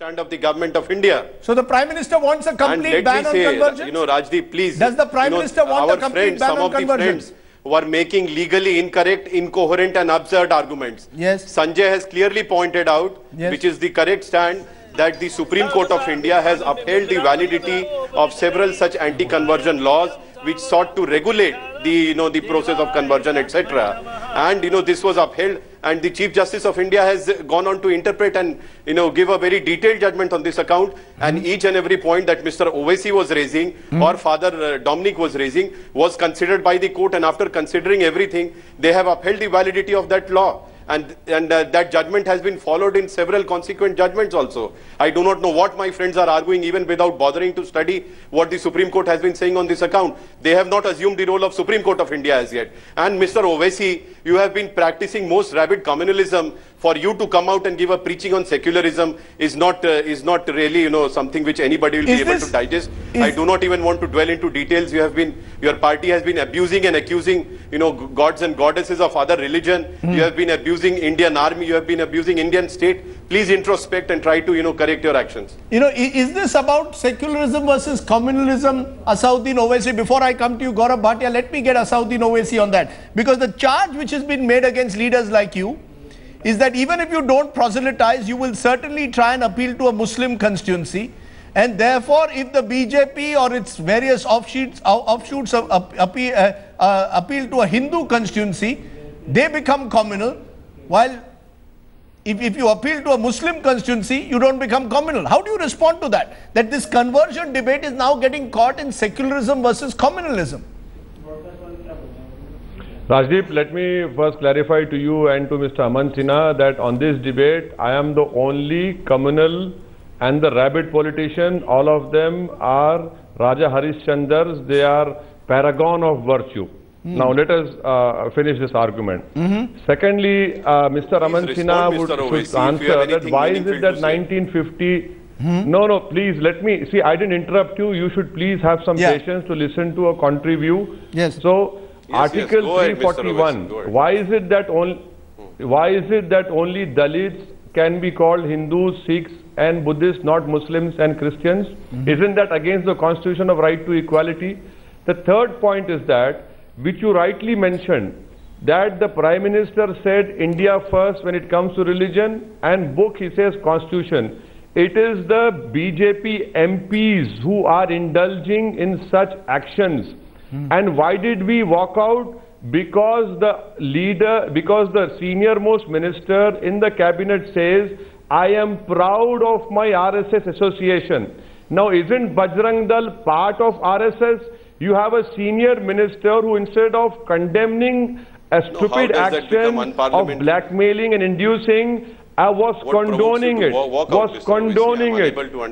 stand of the government of India. So the Prime Minister wants a complete ban on convergence? Rajdeep, please. Does the Prime Minister want a complete ban on convergence? Who are making legally incorrect, incoherent and absurd arguments. Yes. Sanjay has clearly pointed out, which is the correct stand, that the Supreme Court of India has upheld the validity of several such anti-conversion laws which sought to regulate the process of conversion, etc. And this was upheld, and the Chief Justice of India has gone on to interpret and give a very detailed judgment on this account. And each and every point that Mr. Owaisi was raising or Father Dominic was raising was considered by the court, and after considering everything, they have upheld the validity of that law. And that judgment has been followed in several consequent judgments also. I do not know what my friends are arguing, even without bothering to study what the Supreme Court has been saying on this account. They have not assumed the role of Supreme Court of India as yet. And Mr. Owaisi, you have been practicing most rabid communalism. For you to come out and give a preaching on secularism is not really something which anybody will be able to digest. I do not even want to dwell into details. Your party has been abusing and accusing gods and goddesses of other religion. You have been abusing Indian army. You have been abusing Indian state. Please introspect and try to correct your actions. Is this about secularism versus communalism, Asauddin Owaisi? Before I come to you, Gaurav Bhatia, let me get Asauddin Owaisi on that, because the charge which has been made against leaders like you is that even if you don't proselytize, you will certainly try and appeal to a Muslim constituency, and therefore if the BJP or its various offshoots appeal to a Hindu constituency, they become communal, while if you appeal to a Muslim constituency, you don't become communal. How do you respond to that? That this conversion debate is now getting caught in secularism versus communalism? Rajdeep, let me first clarify to you and to Mr. Aman Sinha that on this debate, I am the only communal and the rabid politician. All of them are Raja Harishchandras. They are paragon of virtue. Now let us finish this argument. Secondly, Mr. Aman Sinha should answer that why is it that 1950... No, please let me... See, I didn't interrupt you. You should please have some patience to listen to a contrary view. Yes. So, Article 341, why is it that only Dalits can be called Hindus, Sikhs and Buddhists, not Muslims and Christians? Isn't that against the Constitution of right to equality? The third point is that, which you rightly mentioned, that the Prime Minister said India first when it comes to religion, and book he says Constitution. It is the BJP MPs who are indulging in such actions. And why did we walk out? Because the senior most minister in the cabinet says, I am proud of my RSS association. Now, isn't Bajrang Dal part of RSS? You have a senior minister who, instead of condemning a stupid action of blackmailing and inducing, was condoning it,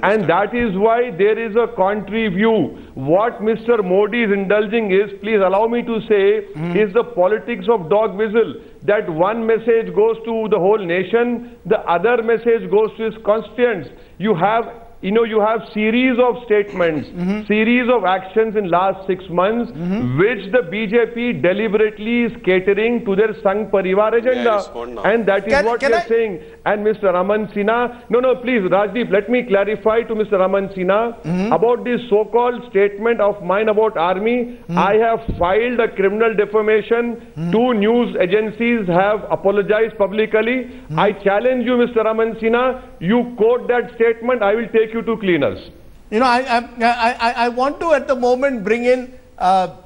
and that is why there is a contrary view. What Mr. Modi is indulging is, please allow me to say, is the politics of dog whistle, that one message goes to the whole nation, the other message goes to his constituents. You have series of statements, series of actions in last 6 months, which the BJP deliberately is catering to their Sangh Parivar agenda. And that is what they are saying. And Mr. Raman Sinha, no, please, Rajdeep, let me clarify to Mr. Raman Sinha about this so-called statement of mine about army. I have filed a criminal defamation. 2 news agencies have apologized publicly. I challenge you, Mr. Raman Sinha, you quote that statement, I will take you to cleaners. I want to at the moment bring in...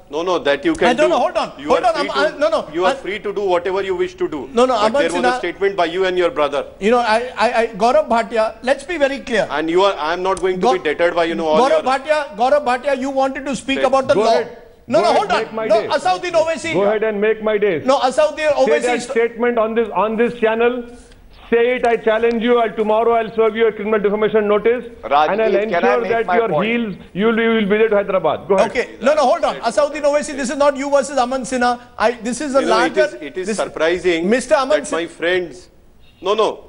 No, that you can do. No, hold on. You are free to do whatever you wish to do. No, but there was a statement by you and your brother. Gaurav Bhatia, let's be very clear. And I am not going to be deterred by, all Gaurav Bhatia, you wanted to speak about the law. No, hold on. No, Asauddin Owaisi. Go ahead and make my day. No, Asauddin Owaisi. Say that statement on this channel. Say it, I challenge you. Tomorrow I'll serve you a criminal defamation notice. Rajdeep, and I'll ensure that your heels, you will be there to Hyderabad. Go ahead. Okay. No, hold on. Asauddin Owaisi, this is not you versus Aman Sinha. This is a larger... It is surprising Mr. Aman that my friends... No.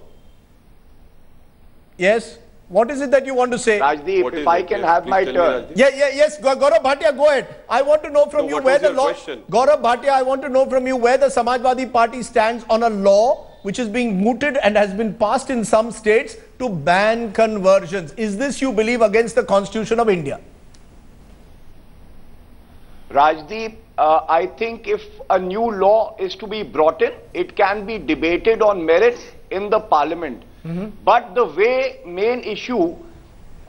Yes? What is it that you want to say? Rajdeep, if I can have my turn. Yes. Gaurav Bhatia, go ahead. I want to know from you where the law... Gaurav Bhatia, I want to know from you where the Samajwadi Party stands on a law which is being mooted and has been passed in some states to ban conversions. Is this, you believe, against the Constitution of India? Rajdeep, I think if a new law is to be brought in, it can be debated on merits in the parliament. But the way main issue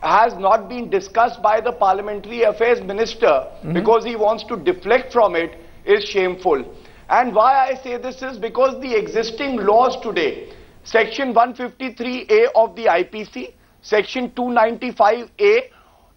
has not been discussed by the parliamentary affairs minister because he wants to deflect from it is shameful. And why I say this is because the existing laws today, section 153A of the IPC, section 295A,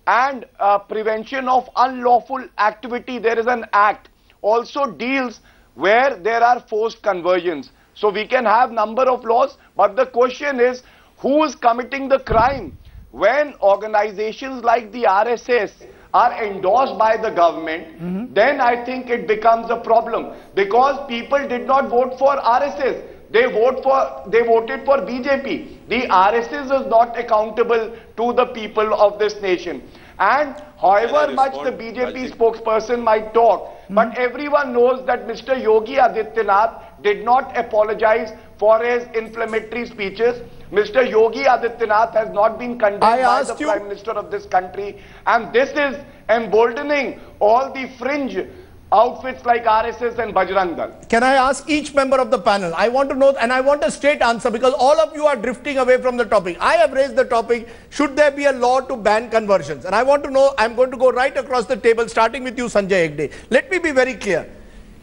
and prevention of unlawful activity, there is an act, also deals where there are forced conversions. So we can have number of laws, but the question is who is committing the crime? When organizations like the RSS are endorsed by the government, then I think it becomes a problem, because people did not vote for RSS. They voted for BJP. The RSS is not accountable to the people of this nation. And however much the BJP spokesperson might talk, but everyone knows that Mr. Yogi Adityanath did not apologize for his inflammatory speeches. Mr. Yogi Adityanath has not been condemned by the Prime Minister of this country, and this is emboldening all the fringe outfits like RSS and Bajrang Dal. Can I ask each member of the panel? I want to know, and I want a straight answer, because all of you are drifting away from the topic. I have raised the topic, should there be a law to ban conversions? And I want to know, I'm going to go right across the table, starting with you, Sanjay Hegde. Let me be very clear.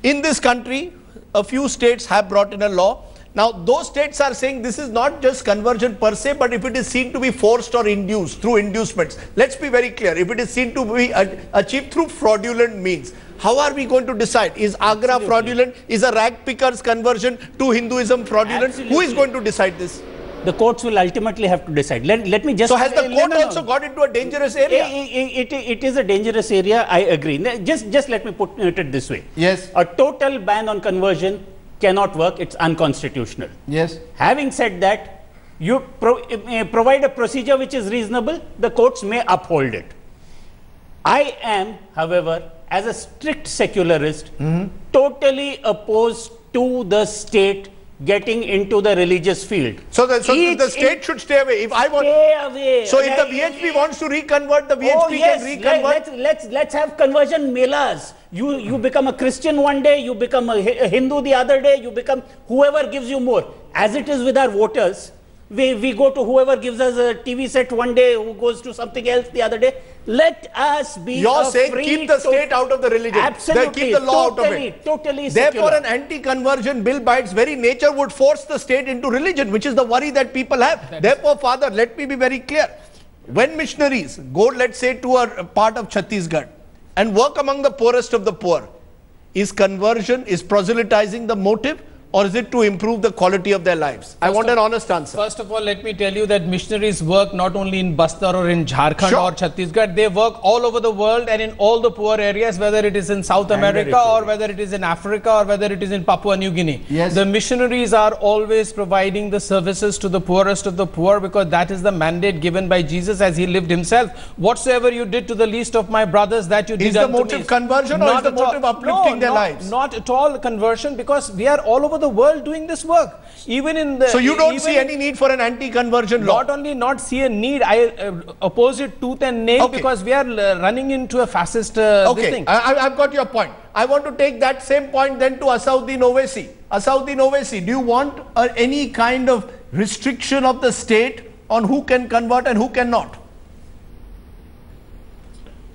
In this country, a few states have brought in a law. Now, those states are saying this is not just conversion per se, but if it is seen to be forced or induced through inducements. Let's be very clear. If it is seen to be achieved through fraudulent means, how are we going to decide? Is Agra fraudulent? Is a rag picker's conversion to Hinduism fraudulent? Who is going to decide this? The courts will ultimately have to decide. Let me just... So has the court also got into a dangerous area? It is a dangerous area, I agree. Just let me put it this way. Yes. A total ban on conversion cannot work. It's unconstitutional. Yes. Having said that, you provide a procedure which is reasonable, the courts may uphold it. I am, however, as a strict secularist, totally opposed to the state getting into the religious field. So the state should stay away. If I want, stay away. So if the VHP wants to reconvert, the VHP can reconvert. Let's have conversion melas. You become a Christian one day, you become a Hindu the other day, you become whoever gives you more. As it is with our voters, we go to whoever gives us a TV set one day, who goes to something else the other day. Let us be You're saying keep the state out of the religion. Absolutely. Keep the law out of it. Totally Therefore, secular. an anti-conversion bill by its very nature would force the state into religion, which is the worry that people have. Therefore, Father, let me be very clear. When missionaries go, let's say, to a part of Chhattisgarh and work among the poorest of the poor, is conversion, is proselytizing the motive? Or is it to improve the quality of their lives? I want an honest answer. First of all, let me tell you that missionaries work not only in Bastar or in Jharkhand or Chhattisgarh, they work all over the world and in all the poor areas, whether it is in South America or whether it is in Africa or whether it is in Papua New Guinea. Yes. The missionaries are always providing the services to the poorest of the poor, because that is the mandate given by Jesus as he lived himself. Whatsoever you did to the least of my brothers, that you did unto me. Is the motive conversion or is the motive uplifting their lives? Not at all conversion, because we are all over the world doing this work. Even in the... So you don't see any need for an anti-conversion law? Not only not see a need, I oppose it tooth and nail, because we are running into a fascist thing. I've got your point. I want to take that same point then to Asauddin Owaisi. Asauddin Owaisi, do you want any kind of restriction of the state on who can convert and who cannot?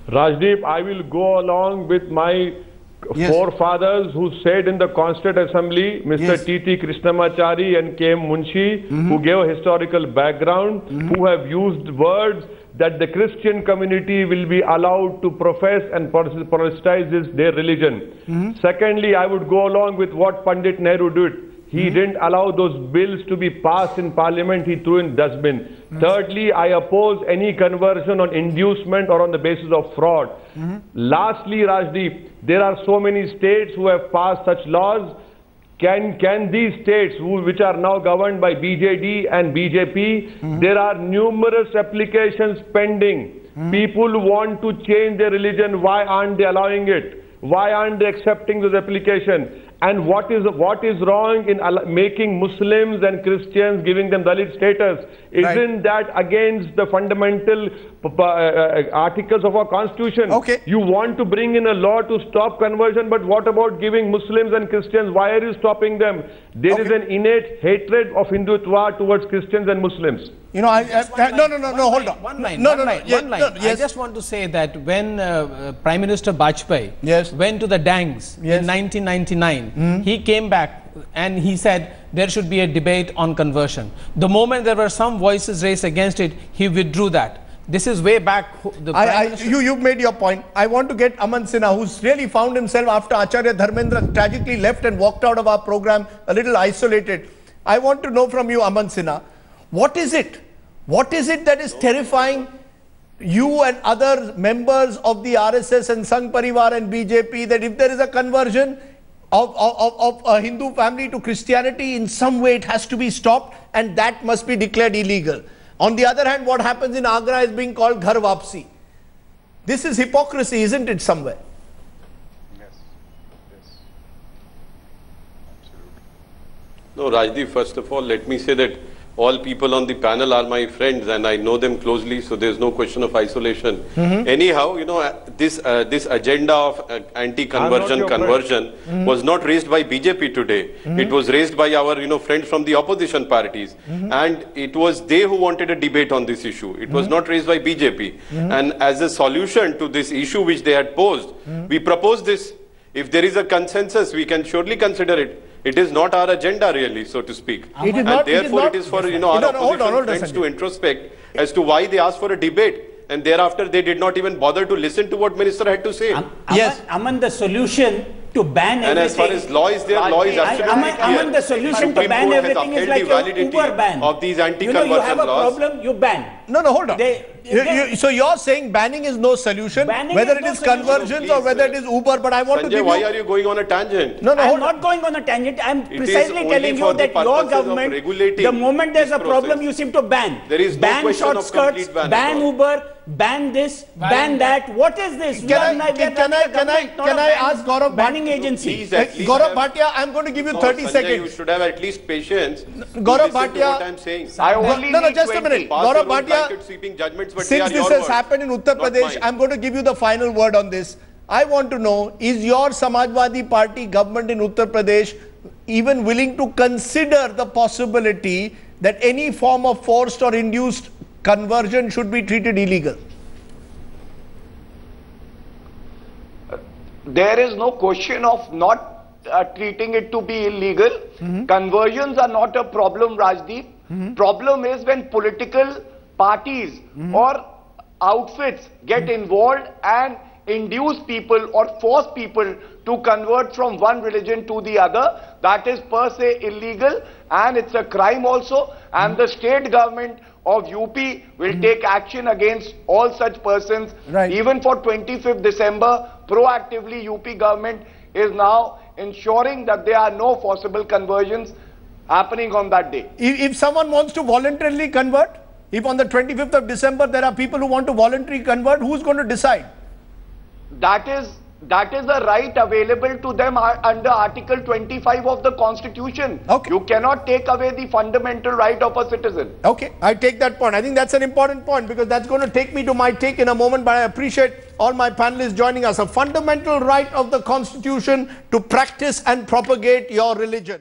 Rajdeep, I will go along with my forefathers who said in the Constituent Assembly, Mr. T.T. Krishnamachari and K.M. Munshi, who gave a historical background, who have used words that the Christian community will be allowed to profess and proselytize their religion. Secondly, I would go along with what Pandit Nehru did. He didn't allow those bills to be passed in parliament, he threw in dustbin. Thirdly, I oppose any conversion on inducement or on the basis of fraud. Lastly, Rajdeep, there are so many states who have passed such laws. Can these states, which are now governed by BJD and BJP, there are numerous applications pending. People want to change their religion. Why aren't they allowing it? Why aren't they accepting this application? And what is wrong in making Muslims and Christians, giving them Dalit status? Isn't that against the fundamental articles of our constitution? Okay. You want to bring in a law to stop conversion, but what about giving Muslims and Christians? Why are you stopping them? There is an innate hatred of Hindutva towards Christians and Muslims. You know, no, hold on. One line. Yes. I just want to say that when Prime Minister Bajpayee went to the Dangs in 1999, he came back and he said there should be a debate on conversion. The moment there were some voices raised against it, he withdrew that. This is way back. You've made your point. I want to get Aman Sinha, who's really found himself after Acharya Dharmendra tragically left and walked out of our program a little isolated. I want to know from you, Aman Sinha, what is it? What is it that is terrifying you and other members of the RSS and Sangh Parivar and BJP, that if there is a conversion of a Hindu family to Christianity, in some way it has to be stopped and that must be declared illegal? On the other hand, what happens in Agra is being called Ghar Wapsi. This is hypocrisy, isn't it, somewhere? Yes. Absolutely. No, Rajdeep, first of all, let me say that all people on the panel are my friends and I know them closely, so there's no question of isolation. Anyhow, you know, this agenda of anti-conversion conversion was not raised by BJP today. It was raised by our, friends from the opposition parties. And it was they who wanted a debate on this issue. It was not raised by BJP. And as a solution to this issue which they had posed, we proposed this. If there is a consensus, we can surely consider it. It is not our agenda really, so to speak. It is for, our opposition friends to introspect as to why they asked for a debate. And thereafter, they did not even bother to listen to what Minister had to say. Yes. Aman, the solution to ban everything. And as far as law is there, law is absolutely clear. Aman, the solution to ban everything is like your Uber ban. Of these anti-conversion you have a laws. problem, you ban. No, hold on. So you're saying banning is no solution, whether it is conversions or whether it is Uber, but I want to give you... why are you going on a tangent? I'm not going on a tangent. I'm precisely telling you that your government, the moment there's a problem, you seem to ban. There is no question short of skirts, ban Uber, ban this, ban that. What is this? Can I ask Gaurav banning agency? Gaurav Bhatia, I'm going to give you 30 seconds. You should have at least patience. Gaurav Bhatia, what I'm saying. Just a minute. Gaurav Bhatia, since this has happened in Uttar Pradesh, I'm going to give you the final word on this. I want to know, is your Samajwadi Party government in Uttar Pradesh even willing to consider the possibility that any form of forced or induced conversion should be treated illegal? There is no question of not treating it to be illegal. Conversions are not a problem, Rajdeep. Problem is when political parties or outfits get involved and induce people or force people to convert from one religion to the other. That is per se illegal and it's a crime also, and the state government of UP will take action against all such persons. Even for 25th December, proactively UP government is now ensuring that there are no forcible conversions happening on that day. If someone wants to voluntarily convert, if on the 25th of December there are people who want to voluntarily convert, who's going to decide? That is a right available to them under Article 25 of the Constitution. You cannot take away the fundamental right of a citizen. Okay, I take that point. I think that's an important point because that's going to take me to my take in a moment, but I appreciate all my panelists joining us. A fundamental right of the Constitution to practice and propagate your religion.